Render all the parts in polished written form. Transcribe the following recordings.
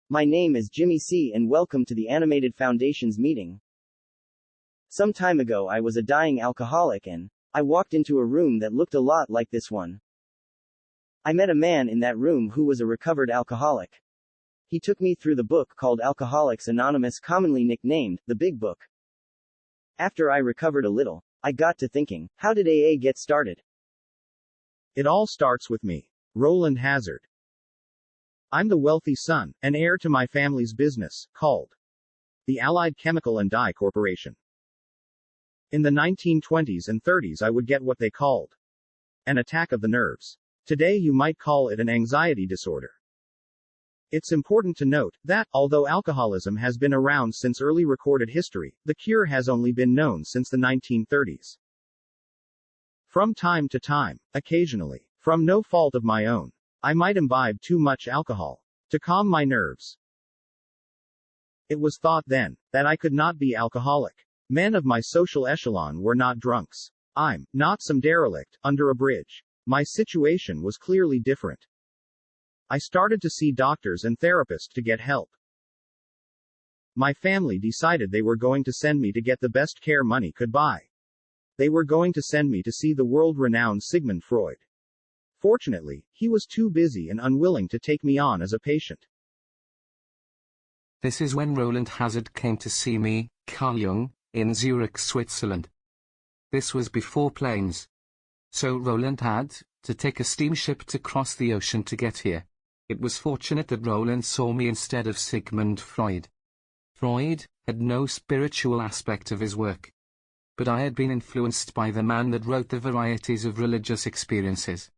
My name is Jimmy C. and welcome to the Animated Foundation's meeting. Some time ago I was a dying alcoholic and I walked into a room that looked a lot like this one. I met a man in that room who was a recovered alcoholic. He took me through the book called Alcoholics Anonymous, commonly nicknamed the Big Book. After I recovered a little, I got to thinking, how did AA get started? It all starts with me, Roland Hazard. I'm the wealthy son, and heir to my family's business, called the Allied Chemical and Dye Corporation. In the 1920s and 30s I would get what they called an attack of the nerves. Today you might call it an anxiety disorder. It's important to note that, although alcoholism has been around since early recorded history, the cure has only been known since the 1930s. From time to time, occasionally, from no fault of my own, I might imbibe too much alcohol to calm my nerves. It was thought then that I could not be alcoholic. Men of my social echelon were not drunks. I'm not some derelict under a bridge. My situation was clearly different. I started to see doctors and therapists to get help. My family decided they were going to send me to get the best care money could buy. They were going to send me to see the world-renowned Sigmund Freud. Fortunately, he was too busy and unwilling to take me on as a patient. This is when Roland Hazard came to see me, Carl Jung, in Zurich, Switzerland. This was before planes. So Roland had to take a steamship to cross the ocean to get here. It was fortunate that Roland saw me instead of Sigmund Freud. Freud had no spiritual aspect of his work. But I had been influenced by the man that wrote the varieties of religious experiences.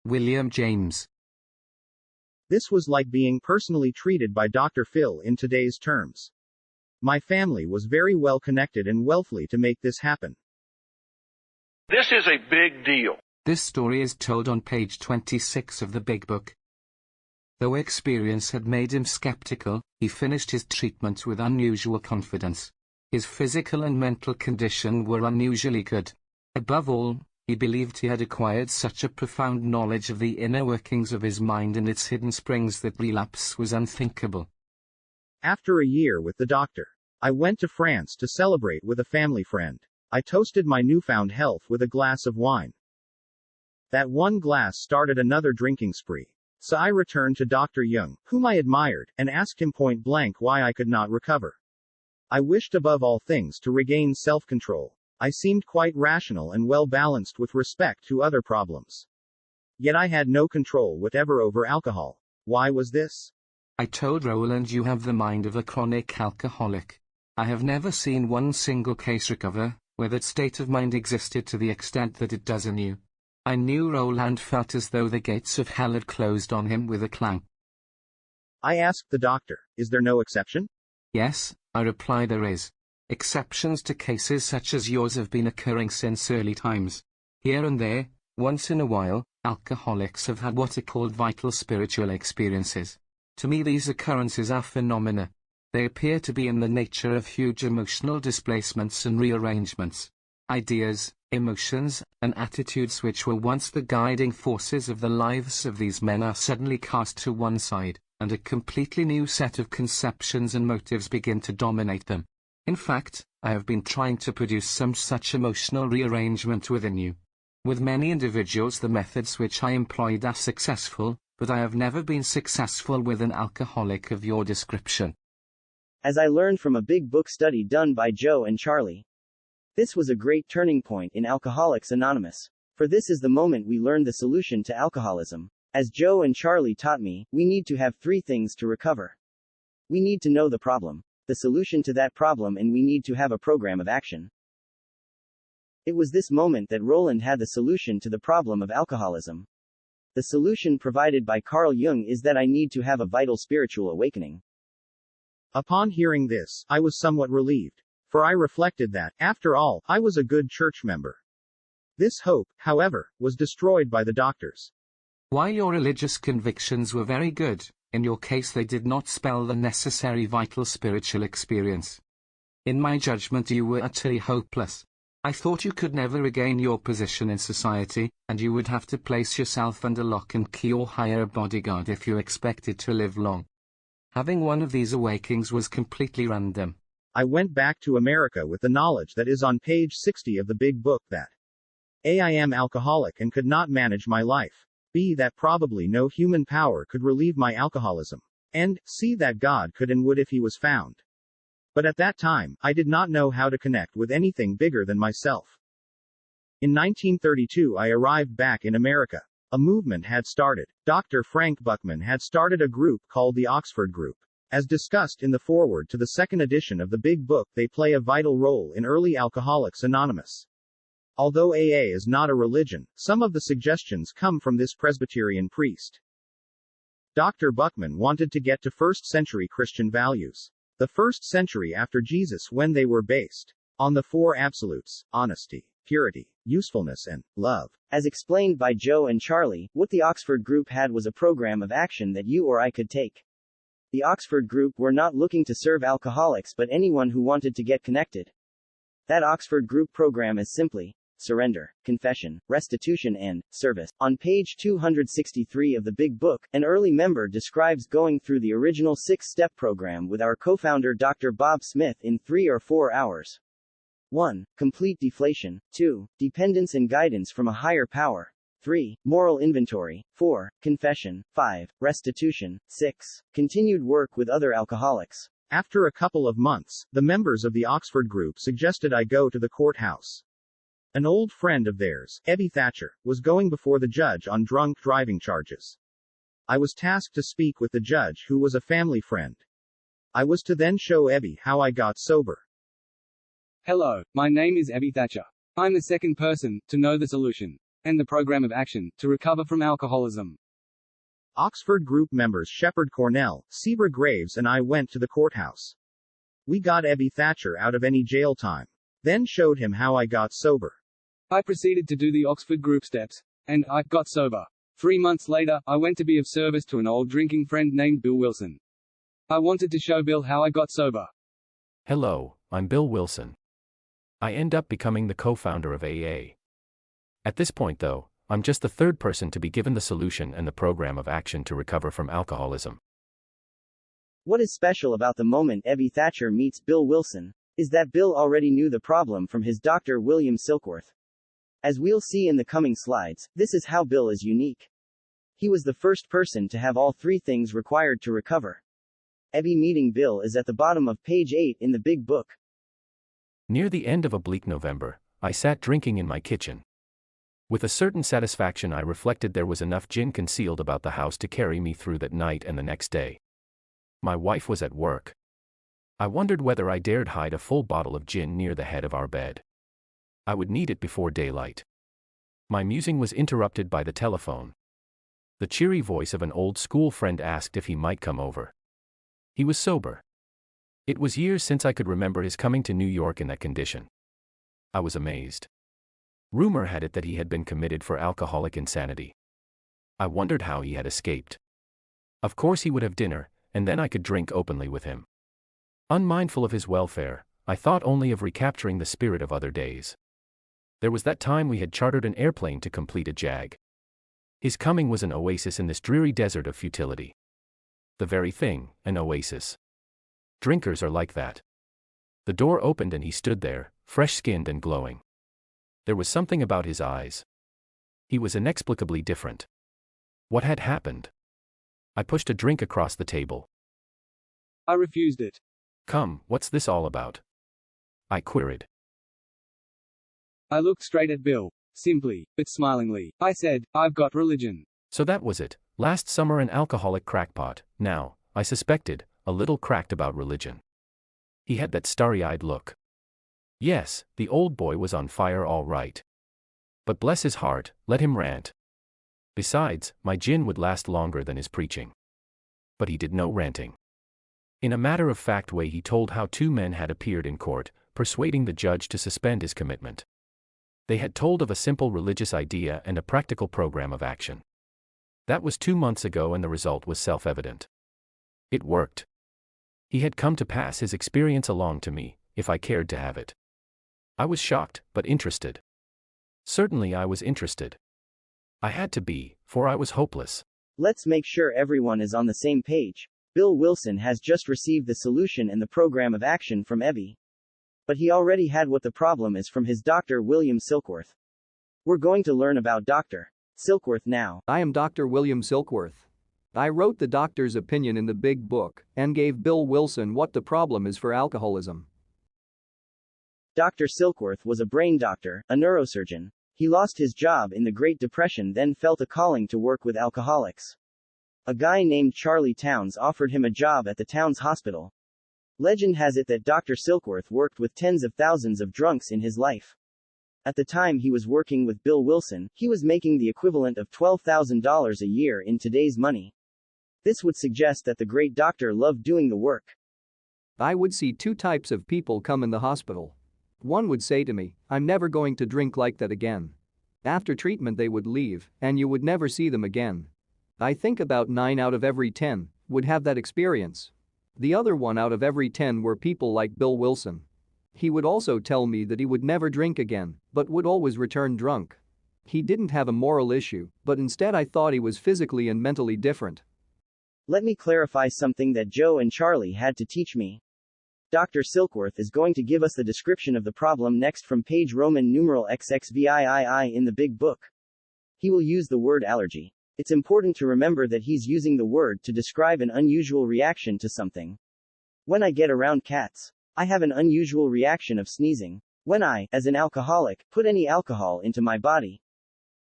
William James. This was like being personally treated by Dr. Phil in today's terms. My family was very well connected and wealthy to make this happen. This is a big deal. This story is told on page 26 of the Big Book. Though experience had made him skeptical, he finished his treatment with unusual confidence. His physical and mental condition were unusually good. Above all, he believed he had acquired such a profound knowledge of the inner workings of his mind and its hidden springs that relapse was unthinkable. After a year with the doctor, I went to France to celebrate with a family friend. I toasted my newfound health with a glass of wine. That one glass started another drinking spree. So I returned to Dr. Jung, whom I admired, and asked him point blank why I could not recover. I wished above all things to regain self-control. I seemed quite rational and well-balanced with respect to other problems. Yet I had no control whatever over alcohol. Why was this? I told Roland, you have the mind of a chronic alcoholic. I have never seen one single case recover, where that state of mind existed to the extent that it does in you. I knew Roland felt as though the gates of hell had closed on him with a clang. I asked the doctor, is there no exception? Yes, I replied, there is. Exceptions to cases such as yours have been occurring since early times. Here and there, once in a while, alcoholics have had what are called vital spiritual experiences. To me these occurrences are phenomena. They appear to be in the nature of huge emotional displacements and rearrangements. Ideas, emotions, and attitudes which were once the guiding forces of the lives of these men are suddenly cast to one side, and a completely new set of conceptions and motives begin to dominate them. In fact, I have been trying to produce some such emotional rearrangement within you. With many individuals the methods which I employed are successful, but I have never been successful with an alcoholic of your description. As I learned from a Big Book study done by Joe and Charlie. This was a great turning point in Alcoholics Anonymous. For this is the moment we learned the solution to alcoholism. As Joe and Charlie taught me, we need to have 3 things to recover. We need to know the problem, the solution to that problem, and we need to have a program of action. It was this moment that Roland had the solution to the problem of alcoholism. The solution provided by Carl Jung is that I need to have a vital spiritual awakening. Upon hearing this, I was somewhat relieved. For I reflected that, after all, I was a good church member. This hope, however, was destroyed by the doctors. While your religious convictions were very good, in your case they did not spell the necessary vital spiritual experience. In my judgment you were utterly hopeless. I thought you could never regain your position in society, and you would have to place yourself under lock and key or hire a bodyguard if you expected to live long. Having one of these awakings was completely random. I went back to America with the knowledge that is on page 60 of the big book that A. I am alcoholic and could not manage my life. B. That probably no human power could relieve my alcoholism. And C. That God could and would if he was found. But at that time, I did not know how to connect with anything bigger than myself. In 1932, I arrived back in America. A movement had started. Dr. Frank Buchman had started a group called the Oxford Group. As discussed in the foreword to the second edition of the Big Book, they play a vital role in early Alcoholics Anonymous. Although AA is not a religion, some of the suggestions come from this Presbyterian priest. Dr. Buchman wanted to get to first-century Christian values. The first century after Jesus, when they were based on the four absolutes: honesty, purity, usefulness, and love. As explained by Joe and Charlie, what the Oxford Group had was a program of action that you or I could take. The Oxford Group were not looking to serve alcoholics but anyone who wanted to get connected. That Oxford Group program is simply surrender, confession, restitution, and service. On page 263 of the Big Book, an early member describes going through the original 6-step program with our co-founder Dr. Bob Smith in 3 or 4 hours. 1. Complete deflation. 2. Dependence and guidance from a higher power. 3. Moral inventory. 4. Confession. 5. Restitution. 6. Continued work with other alcoholics. After a couple of months, the members of the Oxford Group suggested I go to the courthouse. An old friend of theirs, Ebby Thatcher, was going before the judge on drunk driving charges. I was tasked to speak with the judge, who was a family friend. I was to then show Ebby how I got sober. Hello, my name is Ebby Thatcher. I'm the second person to know the solution and the program of action to recover from alcoholism. Oxford Group members Shepard Cornell, Sebra Graves, and I went to the courthouse. We got Ebby Thatcher out of any jail time. Then showed him how I got sober. I proceeded to do the Oxford Group steps, and I got sober. 3 months later, I went to be of service to an old drinking friend named Bill Wilson. I wanted to show Bill how I got sober. Hello, I'm Bill Wilson. I end up becoming the co-founder of AA. At this point though, I'm just the third person to be given the solution and the program of action to recover from alcoholism. What is special about the moment Ebby Thatcher meets Bill Wilson is that Bill already knew the problem from his Dr. William Silkworth. As we'll see in the coming slides, this is how Bill is unique. He was the first person to have all 3 things required to recover. Ebby meeting Bill is at the bottom of page 8 in the Big Book. Near the end of a bleak November, I sat drinking in my kitchen. With a certain satisfaction I reflected there was enough gin concealed about the house to carry me through that night and the next day. My wife was at work. I wondered whether I dared hide a full bottle of gin near the head of our bed. I would need it before daylight. My musing was interrupted by the telephone. The cheery voice of an old school friend asked if he might come over. He was sober. It was years since I could remember his coming to New York in that condition. I was amazed. Rumor had it that he had been committed for alcoholic insanity. I wondered how he had escaped. Of course he would have dinner, and then I could drink openly with him. Unmindful of his welfare, I thought only of recapturing the spirit of other days. There was that time we had chartered an airplane to complete a jag. His coming was an oasis in this dreary desert of futility. The very thing, an oasis. Drinkers are like that. The door opened and he stood there, fresh-skinned and glowing. There was something about his eyes. He was inexplicably different. What had happened? I pushed a drink across the table. I refused it. Come, what's this all about? I queried. I looked straight at Bill, simply, but smilingly. I said, I've got religion. So that was it. Last summer an alcoholic crackpot, now, I suspected, a little cracked about religion. He had that starry-eyed look. Yes, the old boy was on fire all right. But bless his heart, let him rant. Besides, my gin would last longer than his preaching. But he did no ranting. In a matter-of-fact way he told how 2 men had appeared in court, persuading the judge to suspend his commitment. They had told of a simple religious idea and a practical program of action. That was 2 months ago and the result was self-evident. It worked. He had come to pass his experience along to me, if I cared to have it. I was shocked, but interested. Certainly I was interested. I had to be, for I was hopeless. Let's make sure everyone is on the same page. Bill Wilson has just received the solution and the program of action from Ebby. But he already had what the problem is from his doctor William Silkworth. We're going to learn about Dr. Silkworth now. I am Dr. William Silkworth. I wrote the doctor's opinion in the big book and gave Bill Wilson what the problem is for alcoholism. Dr. Silkworth was a brain doctor, a neurosurgeon. He lost his job in the Great Depression, then felt a calling to work with alcoholics. A guy named Charlie Towns offered him a job at the Towns Hospital. Legend has it that Dr. Silkworth worked with tens of thousands of drunks in his life. At the time he was working with Bill Wilson, he was making the equivalent of $12,000 a year in today's money. This would suggest that the great doctor loved doing the work. I would see two types of people come in the hospital. One would say to me, "I'm never going to drink like that again." After treatment they would leave, and you would never see them again. I think about 9 out of every 10 would have that experience. The other 1 out of every 10 were people like Bill Wilson. He would also tell me that he would never drink again, but would always return drunk. He didn't have a moral issue, but instead I thought he was physically and mentally different. Let me clarify something that Joe and Charlie had to teach me. Dr. Silkworth is going to give us the description of the problem next from page Roman numeral XXVIII in the big book. He will use the word allergy. It's important to remember that he's using the word to describe an unusual reaction to something. When I get around cats, I have an unusual reaction of sneezing. When I, as an alcoholic, put any alcohol into my body,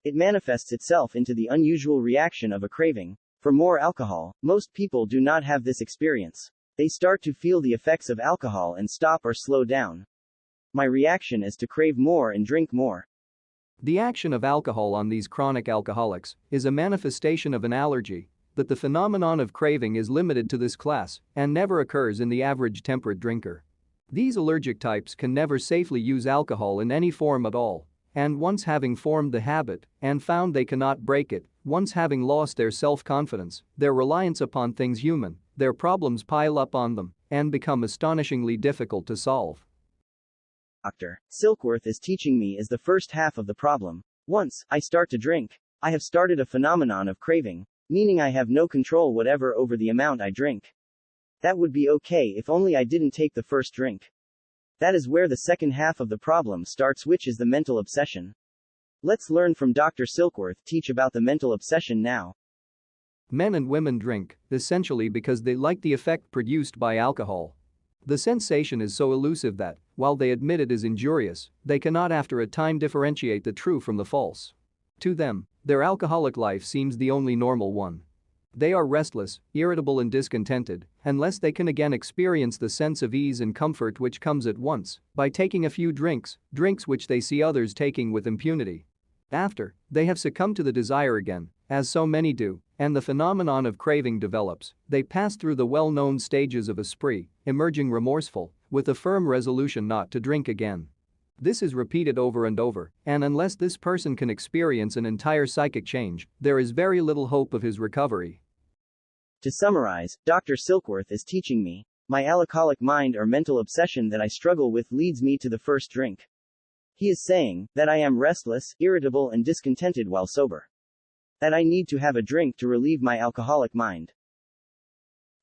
it manifests itself into the unusual reaction of a craving for more alcohol. Most people do not have this experience. They start to feel the effects of alcohol and stop or slow down. My reaction is to crave more and drink more. The action of alcohol on these chronic alcoholics is a manifestation of an allergy, but the phenomenon of craving is limited to this class and never occurs in the average temperate drinker. These allergic types can never safely use alcohol in any form at all, and once having formed the habit and found they cannot break it, once having lost their self-confidence, their reliance upon things human, their problems pile up on them and become astonishingly difficult to solve. Dr. Silkworth is teaching me is the first half of the problem. Once I start to drink, I have started a phenomenon of craving, meaning I have no control whatever over the amount I drink. That would be okay if only I didn't take the first drink. That is where the second half of the problem starts, which is the mental obsession. Let's learn from Dr. Silkworth teach about the mental obsession now. Men and women drink, essentially because they like the effect produced by alcohol. The sensation is so elusive that, while they admit it is injurious, they cannot after a time differentiate the true from the false. To them, their alcoholic life seems the only normal one. They are restless, irritable and discontented, unless they can again experience the sense of ease and comfort which comes at once by taking a few drinks which they see others taking with impunity. After, they have succumbed to the desire again, as so many do, and the phenomenon of craving develops. They pass through the well-known stages of a spree, emerging remorseful, with a firm resolution not to drink again. This is repeated over and over, and unless this person can experience an entire psychic change, there is very little hope of his recovery. To summarize, Dr. Silkworth is teaching me, my alcoholic mind or mental obsession that I struggle with leads me to the first drink. He is saying that I am restless, irritable and discontented while sober. That I need to have a drink to relieve my alcoholic mind.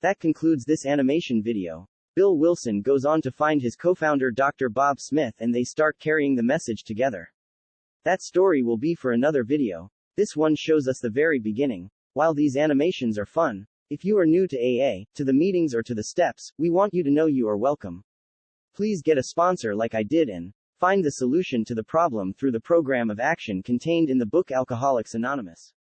That concludes this animation video. Bill Wilson goes on to find his co-founder Dr. Bob Smith and they start carrying the message together. That story will be for another video. This one shows us the very beginning. While these animations are fun, if you are new to AA, to the meetings or to the steps, we want you to know you are welcome. Please get a sponsor like I did and find the solution to the problem through the program of action contained in the book Alcoholics Anonymous.